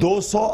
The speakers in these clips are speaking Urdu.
200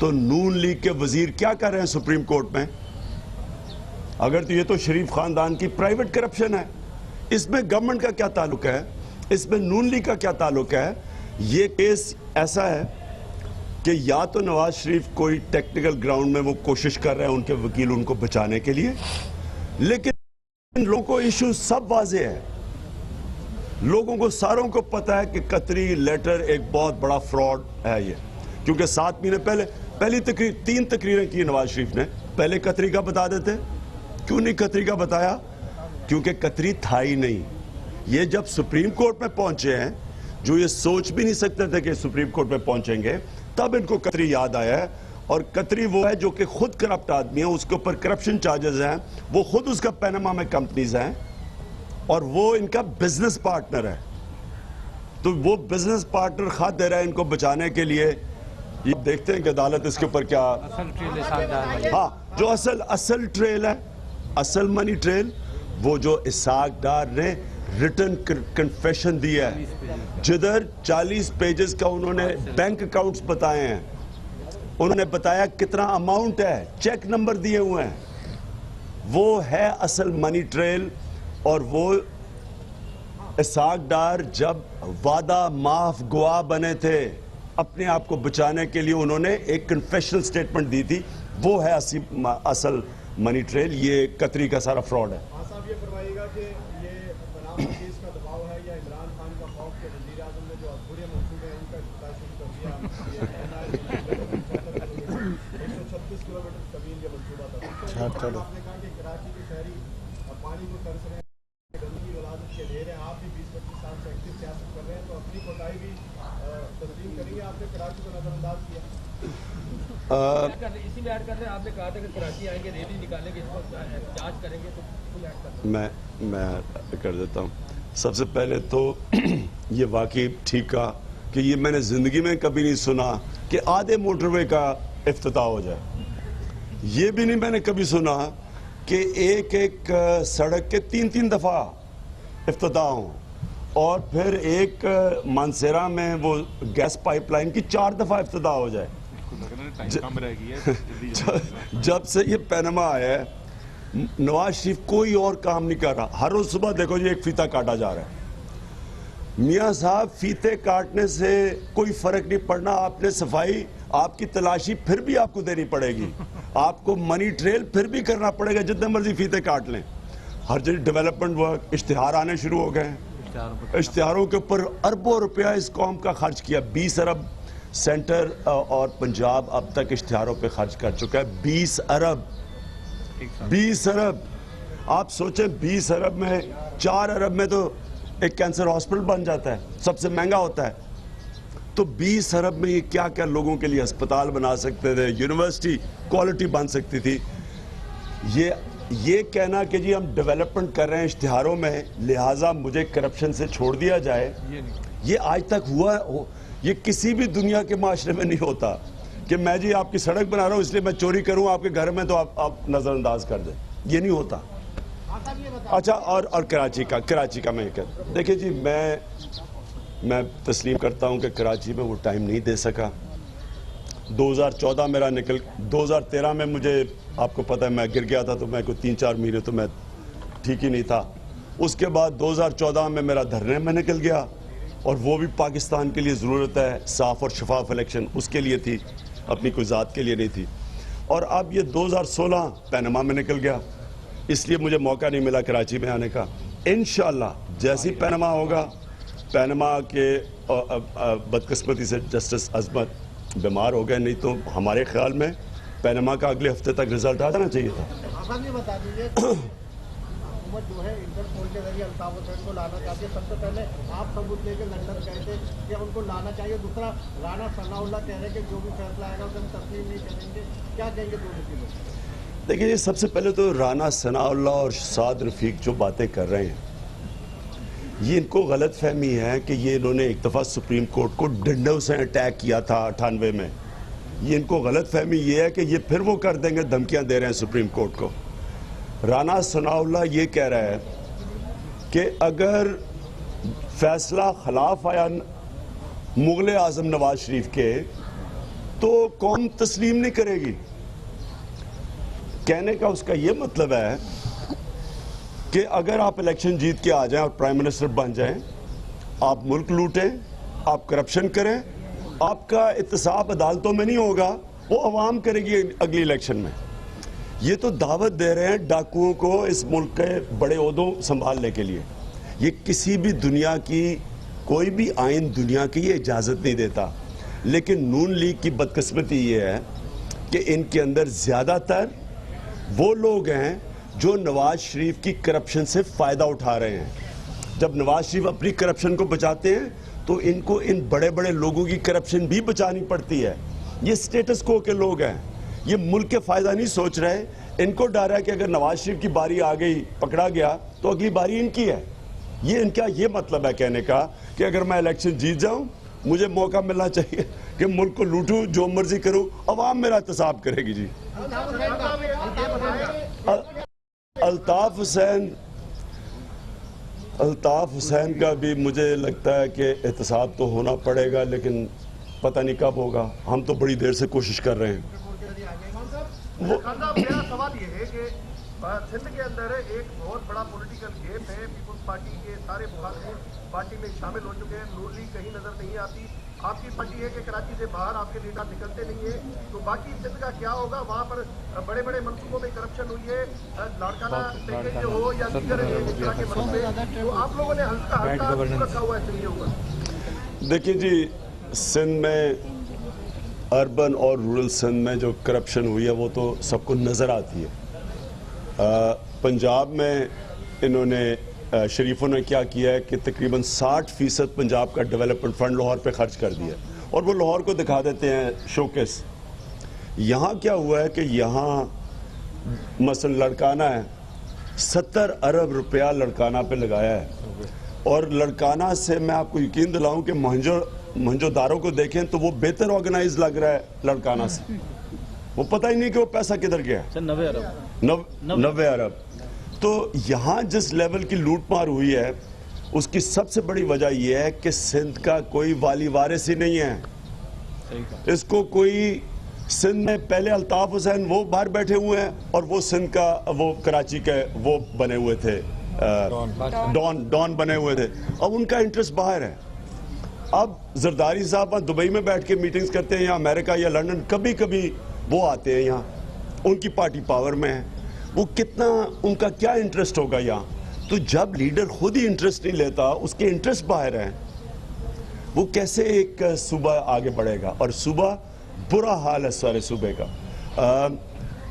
تو نون لیگ کے وزیر کیا کر رہے ہیں سپریم کورٹ میں؟ اگر تو یہ تو شریف خاندان کی پرائیویٹ کرپشن ہے، اس میں گورنمنٹ کا کیا تعلق ہے؟ اس میں نون لیگ کا کیا تعلق ہے؟ یہ کیس ایسا ہے کہ یا تو نواز شریف کوئی ٹیکنیکل گراؤنڈ میں وہ کوشش کر رہے ہیں ان کے وکیل ان کو بچانے کے لیے، لیکن لوگوں کو ایشو سب واضح ہے، لوگوں کو ساروں کو پتا ہے کہ قطری لیٹر ایک بہت بڑا فراڈ ہے یہ، کیونکہ 7 مہینے پہلی 3 تقریریں کی نواز شریف نے، پہلے قطری کا بتا دیتے، کیوں نہیں قطری کا بتایا؟ کیونکہ قطری تھا ہی نہیں۔ یہ جب سپریم کورٹ میں پہنچے ہیں، جو یہ سوچ بھی نہیں سکتے تھے کہ سپریم کورٹ میں پہنچیں گے، تب ان کو قطری یاد آیا ہے، اور قطری وہ ہے جو کہ خود کرپٹ آدمی ہے، اس کے اوپر کرپشن چارجز ہیں، وہ خود اس کا پیناما میں کمپنیز ہیں، اور وہ ان کا بزنس پارٹنر ہے، تو وہ بزنس پارٹنر خط دے رہا ہے ان کو بچانے کے لیے۔ یہ دیکھتے ہیں کہ عدالت اس کے اوپر کیا، ہاں جو اصل ٹریل ہے، اصل منی ٹریل، وہ جو اسحاق ڈار نے ریٹن کنفیشن دیا ہے، جدھر 40 پیجز کا انہوں نے بینک اکاؤنٹس بتائے ہیں، انہوں نے بتایا کتنا اماؤنٹ ہے، چیک نمبر دیے ہوئے ہیں، وہ ہے اصل منی ٹریل۔ اور وہ اسحاق ڈار جب وعدہ معاف گواہ بنے تھے اپنے آپ کو بچانے کے لیے، انہوں نے ایک کنفیشنل سٹیٹمنٹ دی تھی، وہ ہے اصل منی ٹریل، یہ قطری کا سارا فراڈ ہے۔ صاحب یہ فرمائیے گا کہ یہ پناما کیس کا دباؤ ہے یا عمران خان کا خوف کہ وزیر اعظم نے جو ادھورے منصوبے ہیں ان کا افتتاح شروع کر دیا، 136 کلومیٹر طویل یہ منصوبہ تھا، آپ نے کہا کہ کراچی کے شہری پانی کو ترس رہے ہیں، گندگی ولادت کے ڈھیر ہیں، آپ بھی 20-25 سال سے ایکٹیو سیاست کر رہے ہیں، تو اپنی کوتاہی بھی تسلیم کریں گے؟ آپ نے کراچی کو نظر انداز کیا، اسی میں ایڈ کر رہے ہیں، آپ نے کہا تھا کہ کراچی آئیں گے ریلی نکالیں گے، اس کو جانچ کریں گے، تو فل ایڈ کر دیں۔ میں کر دیتا ہوں۔ سب سے پہلے تو یہ واقعی ٹھیک کہا کہ یہ میں نے زندگی میں کبھی نہیں سنا کہ آدھے موٹر وے کا افتتاح ہو جائے، یہ بھی نہیں میں نے کبھی سنا کہ ایک سڑک کے 3 دفعہ افتتاح ہوں، اور پھر ایک مانسیرا میں وہ گیس پائپ لائن کی 4 دفعہ افتتاح ہو جائے۔ جب سے یہ پیناما آیا ہے، نواز شریف کوئی اور کام نہیں کر رہا، ہر روز صبح دیکھو جی ایک فیتہ کاٹا جا رہا ہے۔ میاں صاحب فیتے کاٹنے سے کوئی فرق نہیں پڑنا، آپ نے صفائی، آپ کی تلاشی پھر بھی آپ کو دینی پڑے گی، آپ کو منی ٹریل پھر بھی کرنا پڑے گا، جتنے مرضی فیتے کاٹ لیں۔ ہر جگہ ڈیولپمنٹ ورک، اشتہار آنے شروع ہو گئے ہیں، اشتہاروں کے اوپر اربوں روپیہ اس قوم کا خرچ کیا، 20 ارب سینٹر اور پنجاب اب تک اشتہاروں پہ خرچ کر چکا ہے، 20 ارب۔ آپ سوچیں 20 ارب میں 4 ارب میں تو ایک کینسر ہاسپٹل بن جاتا ہے، سب سے مہنگا ہوتا ہے، تو 20 ارب میں یہ کیا کیا لوگوں کے لیے ہسپتال بنا سکتے تھے، یونیورسٹی کوالٹی بن سکتی تھی۔ یہ کہنا کہ جی ہم ڈیولپمنٹ کر رہے ہیں اشتہاروں میں، لہٰذا مجھے کرپشن سے چھوڑ دیا جائے، یہ آج تک ہوا ہے، یہ کسی بھی دنیا کے معاشرے میں نہیں ہوتا کہ میں جی آپ کی سڑک بنا رہا ہوں اس لیے میں چوری کروں آپ کے گھر میں تو آپ نظر انداز کر دیں، یہ نہیں ہوتا۔ اچھا اور کراچی کا میں دیکھیں جی، میں تسلیم کرتا ہوں کہ کراچی میں وہ ٹائم نہیں دے سکا۔ 2014 میرا 2013 میں مجھے آپ کو پتہ ہے میں گر گیا تھا، تو میں کوئی 3-4 مہینے تو میں ٹھیک ہی نہیں تھا۔ اس کے بعد 2014 میں میرا دھرنے میں نکل گیا، اور وہ بھی پاکستان کے لیے ضرورت ہے صاف اور شفاف الیکشن، اس کے لیے تھی، اپنی کوئی ذات کے لیے نہیں تھی۔ اور اب یہ 2016 پیناما میں نکل گیا، اس لیے مجھے موقع نہیں ملا کراچی میں آنے کا۔ انشاءاللہ جیسی پیناما ہوگا، پیناما کے بدقسمتی سے جسٹس عظمت بیمار ہو گئے، نہیں تو ہمارے خیال میں پیناما کا اگلے ہفتے تک رزلٹ آ جانا چاہیے تھا۔ آسان یہ بتا دیجیے حکومت جو ہے انٹرپول کے ذریعے الطاف حسین کو لانا چاہتی ہے، سب سے پہلے آپ ثبوت لے کے لندن گئے تھے کہ ان کو لانا چاہیے، دوسرا رانا ثناء اللہ کہہ رہے ہیں کہ جو بھی فیصلہ آئے گا اسے ہم تسلیم نہیں کریں گے، کیا کہیں گے دونوں چیزیں؟ دیکھیں جی، سب سے پہلے تو رانا ثناء اللہ اور سعد رفیق جو باتیں کر رہے ہیں، یہ ان کو غلط فہمی ہے کہ یہ انہوں نے ایک دفعہ سپریم کورٹ کو ڈنڈوں سے اٹیک کیا تھا 98 میں، یہ ان کو غلط فہمی یہ ہے کہ یہ پھر وہ کر دیں گے، دھمکیاں دے رہے ہیں سپریم کورٹ کو۔ رانا ثناء اللہ یہ کہہ رہا ہے کہ اگر فیصلہ خلاف آیا مغل اعظم نواز شریف کے تو قوم تسلیم نہیں کرے گی. کہنے کا اس کا یہ مطلب ہے کہ اگر آپ الیکشن جیت کے آ جائیں اور پرائم منسٹر بن جائیں, آپ ملک لوٹیں, آپ کرپشن کریں, آپ کا احتساب عدالتوں میں نہیں ہوگا, وہ عوام کرے گی اگلی الیکشن میں. یہ تو دعوت دے رہے ہیں ڈاکوؤں کو اس ملک کے بڑے عہدوں سنبھالنے کے لیے. یہ کسی بھی دنیا کی, کوئی بھی آئین دنیا کی یہ اجازت نہیں دیتا. لیکن نون لیگ کی بدقسمتی یہ ہے کہ ان کے اندر زیادہ تر وہ لوگ ہیں جو نواز شریف کی کرپشن سے فائدہ اٹھا رہے ہیں. جب نواز شریف اپنی کرپشن کو بچاتے ہیں تو ان کو ان بڑے بڑے لوگوں کی کرپشن بھی بچانی پڑتی ہے. یہ سٹیٹس کو کے لوگ ہیں, یہ ملک کے فائدہ نہیں سوچ رہے. ان کو ڈر ہے کہ اگر نواز شریف کی باری آ گئی, پکڑا گیا, تو اگلی باری ان کی ہے. یہ ان کا یہ مطلب ہے کہنے کا کہ اگر میں الیکشن جیت جاؤں, مجھے موقع ملنا چاہیے کہ ملک کو لوٹوں, جو مرضی کروں, عوام میرا احتساب کرے گی. جی الطاف حسین کا بھی مجھے لگتا ہے کہ احتساب تو ہونا پڑے گا, لیکن پتہ نہیں کب ہوگا. ہم تو بڑی دیر سے کوشش کر رہے ہیں. میرا سوال یہ ہے کہ سندھ کے اندر ایک بہت بڑا پولیٹیکل گیپ ہے. پیپلز پارٹی کے سارے مخالف پارٹی میں شامل ہو چکے ہیں. نون لیگ کہیں نظر نہیں آتی. آپ کی پارٹی ہے کہ کراچی سے باہر آپ کے لیڈر نکلتے نہیں ہیں, تو باقی سندھ کا کیا ہوگا؟ وہاں پر بڑے بڑے منصوبوں میں کرپشن ہوئی ہے, لاڑکانہ پیکیج ہو یا دیگر اس طرح کے منصوبے, تو آپ لوگوں نے ہلکا رکھا ہوا ہے سندھ کے اوپر. دیکھیں جی, سندھ میں اربن اور رورل سندھ میں جو کرپشن ہوئی ہے وہ تو سب کو نظر آتی ہے. پنجاب میں انہوں نے, شریفوں نے کیا کیا ہے کہ تقریباً 60% پنجاب کا ڈیولپمنٹ فنڈ لاہور پہ خرچ کر دیا, اور وہ لاہور کو دکھا دیتے ہیں شوکیس. یہاں کیا ہوا ہے کہ یہاں مثلا لڑکانہ ہے, 70 ارب روپیہ لڑکانہ پہ لگایا ہے, اور لڑکانہ سے میں آپ کو یقین دلاؤں کہ مہنجو داروں کو دیکھیں تو وہ بہتر آرگنائز لگ رہا ہے لڑکانہ سے. وہ پتہ ہی نہیں کہ وہ پیسہ کدھر گیا. 90 ارب. تو یہاں جس لیول کی لوٹ مار ہوئی ہے, اس کی سب سے بڑی وجہ یہ ہے کہ سندھ کا کوئی والی وارث ہی نہیں ہے. اس کو کوئی, سندھ میں پہلے الطاف حسین وہ باہر بیٹھے ہوئے ہیں, اور وہ سندھ کا, وہ کراچی کے وہ بنے ہوئے تھے, ڈان بنے ہوئے تھے. اب ان کا انٹرسٹ باہر ہے. اب زرداری صاحب دبئی میں بیٹھ کے میٹنگز کرتے ہیں, یا امریکہ یا لنڈن, کبھی کبھی وہ آتے ہیں یہاں, ان کی پارٹی پاور میں ہے. وہ کتنا, ان کا کیا انٹرسٹ ہوگا یہاں؟ تو جب لیڈر خود ہی انٹرسٹ نہیں لیتا, اس کے انٹرسٹ باہر ہیں, وہ کیسے ایک صوبہ آگے بڑھے گا؟ اور صوبہ برا حال ہے سارے صوبے کا.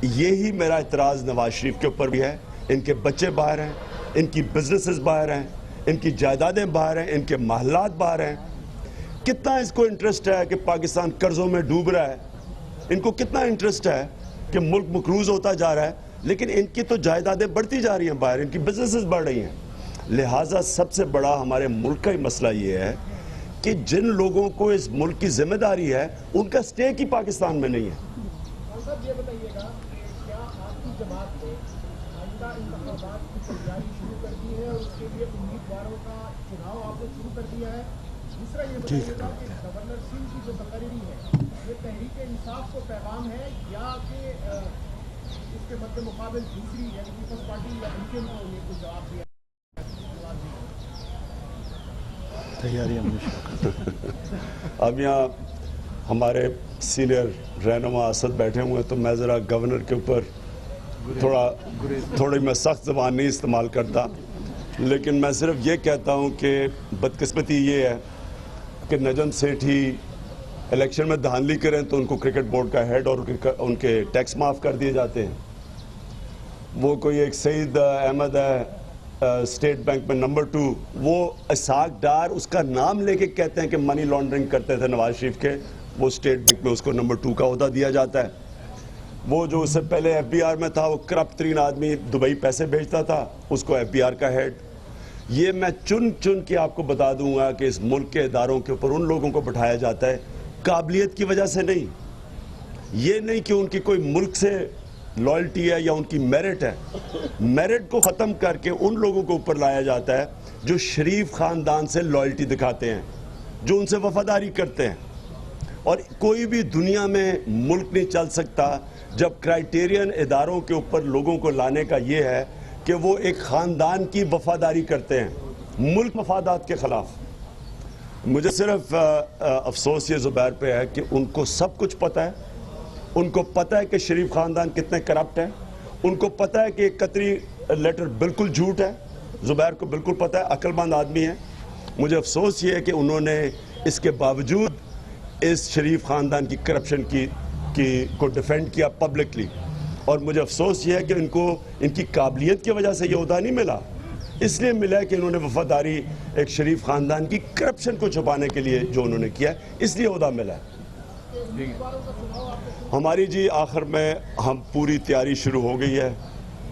یہی میرا اعتراض نواز شریف کے اوپر بھی ہے. ان کے بچے باہر ہیں, ان کی بزنسز باہر ہیں, ان کی جائیدادیں باہر ہیں, ان کے محلات باہر ہیں. کتنا اس کو انٹرسٹ ہے کہ پاکستان قرضوں میں ڈوب رہا ہے؟ ان کو کتنا انٹرسٹ ہے کہ ملک مقروض ہوتا جا رہا ہے؟ لیکن ان کی تو جائیدادیں بڑھتی جا رہی ہیں باہر, ان کی بزنسز بڑھ رہی ہیں. لہٰذا سب سے بڑا ہمارے ملک کا ہی مسئلہ یہ ہے کہ جن لوگوں کو اس ملک کی ذمہ داری ہے, ان کا سٹیک ہی پاکستان میں نہیں ہے. صاحب یہ بتائیے گا کہ کیا آپ کی جماعت نے آئندہ انتخابات کی تیاری شروع کر دی ہے, اور اس کے لیے امیدواروں کا چناؤ آپ نے شروع کر دیا ہے؟ دوسرا یہ بتائیے گا کہ گورنر سنگھ کی جو تقرری ہے, یہ تحریک انصاف کو پیغام ہے, یا کہ اس کے مد مقابل دوسری یعنی پیپلز پارٹی یا انکم کو یہ کچھ جواب دیا؟ اب یہاں ہمارے سینئر رہنما اسد بیٹھے ہوئے ہیں, تو میں ذرا گورنر کے اوپر تھوڑی میں سخت زبان نہیں استعمال کرتا, لیکن میں صرف یہ کہتا ہوں کہ بدقسمتی یہ ہے کہ نجم سیٹھی الیکشن میں دھاندلی کریں تو ان کو کرکٹ بورڈ کا ہیڈ اور ان کے ٹیکس معاف کر دیے جاتے ہیں. وہ کوئی ایک سعید احمد ہے اسٹیٹ بینک میں نمبر 2, وہ اسحاق ڈار اس کا نام لے کے کہتے ہیں کہ منی لانڈرنگ کرتے تھے نواز شریف کے, وہ اسٹیٹ بینک میں اس کو نمبر 2 کا عہدہ دیا جاتا ہے. وہ جو اس سے پہلے ایف بی آر میں تھا, وہ کرپٹ ترین آدمی, دبئی پیسے بھیجتا تھا, اس کو ایف بی آر کا ہیڈ. یہ میں چن کے آپ کو بتا دوں گا کہ اس ملک کے اداروں کے اوپر ان لوگوں کو بٹھایا جاتا ہے قابلیت کی وجہ سے نہیں, یہ نہیں کہ ان کی کوئی ملک سے لائلٹی ہے یا ان کی میرٹ ہے. میرٹ کو ختم کر کے ان لوگوں کو اوپر لایا جاتا ہے جو شریف خاندان سے لائلٹی دکھاتے ہیں, جو ان سے وفاداری کرتے ہیں. اور کوئی بھی دنیا میں ملک نہیں چل سکتا جب کرائیٹیرین اداروں کے اوپر لوگوں کو لانے کا یہ ہے کہ وہ ایک خاندان کی وفاداری کرتے ہیں ملک مفادات کے خلاف. مجھے صرف افسوس یہ زبیر پہ ہے کہ ان کو سب کچھ پتہ ہے. ان کو پتہ ہے کہ شریف خاندان کتنے کرپٹ ہیں. ان کو پتہ ہے کہ ایک قطری لیٹر بالکل جھوٹ ہے. زبیر کو بالکل پتہ ہے, عقل مند آدمی ہے. مجھے افسوس یہ ہے کہ انہوں نے اس کے باوجود اس شریف خاندان کی کرپشن کو ڈیفینڈ کیا پبلکلی. اور مجھے افسوس یہ ہے کہ ان کی قابلیت کی وجہ سے یہ عہدہ نہیں ملا, اس لیے ملا ہے کہ انہوں نے وفاداری ایک شریف خاندان کی کرپشن کو چھپانے کے لیے جو انہوں نے کیا ہے اس لیے عہدہ ملا ہے. ہماری جی آخر میں ہم پوری تیاری شروع ہو گئی ہے.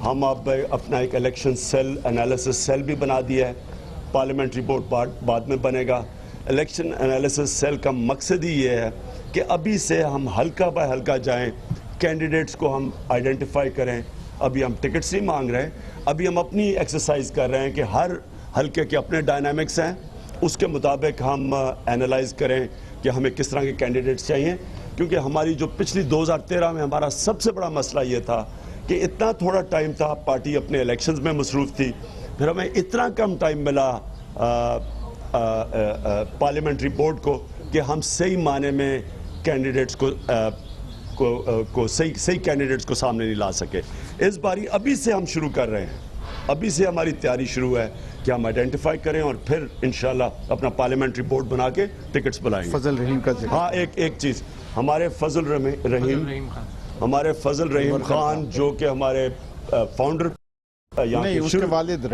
ہم اب اپنا ایک الیکشن سیل انالیسس سیل بھی بنا دیا ہے. پارلیمنٹری بورڈ بعد میں بنے گا. الیکشن انالیسس سیل کا مقصد ہی یہ ہے کہ ابھی سے ہم حلقہ بائی حلقہ جائیں, کینڈیڈیٹس کو ہم آئیڈینٹیفائی کریں. ابھی ہم ٹکٹس نہیں مانگ رہے ہیں, ابھی ہم اپنی ایکسرسائز کر رہے ہیں کہ ہر حلقے کے اپنے ڈائنامکس ہیں, اس کے مطابق ہم اینالائز کریں کہ ہمیں کس طرح کے کینڈیڈیٹس چاہیے. کیونکہ ہماری جو پچھلی 2013 میں ہمارا سب سے بڑا مسئلہ یہ تھا کہ اتنا تھوڑا ٹائم تھا, پارٹی اپنے الیکشنز میں مصروف تھی, پھر ہمیں اتنا کم ٹائم ملا پارلیمنٹری بورڈ کو کہ ہم صحیح معنی میں کینڈیڈیٹس کو صحیح کینڈیڈیٹس کو سامنے نہیں لا سکے. اس باری ابھی سے ہم شروع کر رہے ہیں, ابھی سے ہماری تیاری شروع ہے کہ ہم آئیڈینٹیفائی کریں اور پھر انشاءاللہ اپنا پارلیمنٹری بورڈ بنا کے ٹکٹس بلائیں گے. فضل رحیم کا ذکر. ہاں ایک چیز, ہمارے فضل رحیم خان جو کہ ہمارے فاؤنڈر نہیں, اس کے والد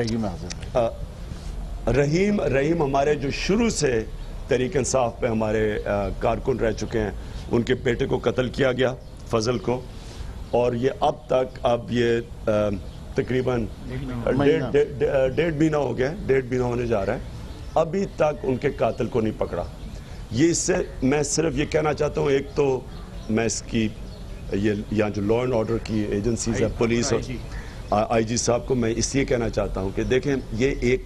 رحیم رحیم ہمارے جو شروع سے تحریک انصاف پہ ہمارے کارکن رہ چکے ہیں, ان کے بیٹے کو قتل کیا گیا فضل کو, اور یہ اب یہ تقریباً 1.5 مہینہ ہو گیا, 1.5 مہینہ ہونے جا رہا ہے, ابھی تک ان کے قاتل کو نہیں پکڑا. یہ اس سے میں صرف یہ کہنا چاہتا ہوں, ایک تو میں اس کی یہاں جو لا اینڈ آرڈر کی ایجنسیز ہے, پولیس اور آئی جی صاحب کو میں اس لیے کہنا چاہتا ہوں کہ دیکھیں یہ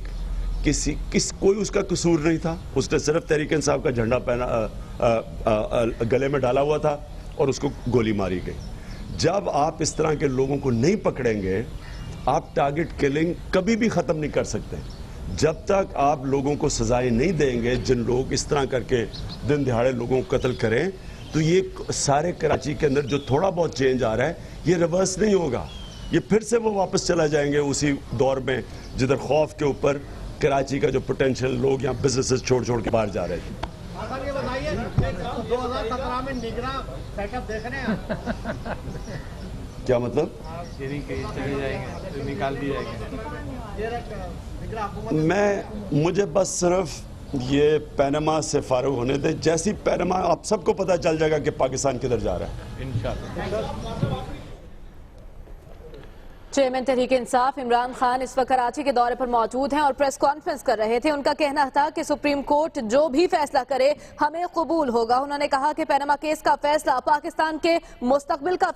کوئی اس کا قصور نہیں تھا. اس نے صرف تحریک انصاف کا جھنڈا پہنا گلے میں ڈالا ہوا تھا اور اس کو گولی ماری گئی. جب آپ اس طرح کے لوگوں کو نہیں پکڑیں گے, آپ ٹارگٹ کلنگ کبھی بھی ختم نہیں کر سکتے. جب تک آپ لوگوں کو سزائیں نہیں دیں گے, جن لوگ اس طرح کر کے دن دہاڑے لوگوں کو قتل کریں, تو یہ سارے کراچی کے اندر جو تھوڑا بہت چینج آ رہا ہے یہ ریورس نہیں ہوگا. یہ پھر سے وہ واپس چلا جائیں گے اسی دور میں جدھر خوف کے اوپر کراچی کا جو پوٹینشیل لوگ یہاں بزنسز چھوڑ کے باہر جا رہے تھے. یہ بتائیے 2017 میں نگراں سیٹ اپ دیکھ رہے ہیں کیا مطلب؟ مجھے بس صرف یہ پینما سے فارغ ہونے دے. جیسی پینما آپ سب کو پتہ چل جائے گا کہ پاکستان کدھر جا رہا ہے انشاءاللہ. چیئرمین تحریک انصاف عمران خان اس وقت کراچی کے دورے پر موجود ہیں اور پریس کانفرنس کر رہے تھے. ان کا کہنا تھا کہ سپریم کورٹ جو بھی فیصلہ کرے ہمیں قبول ہوگا. انہوں نے کہا کہ پینما کیس کا فیصلہ پاکستان کے مستقبل کا فیصلہ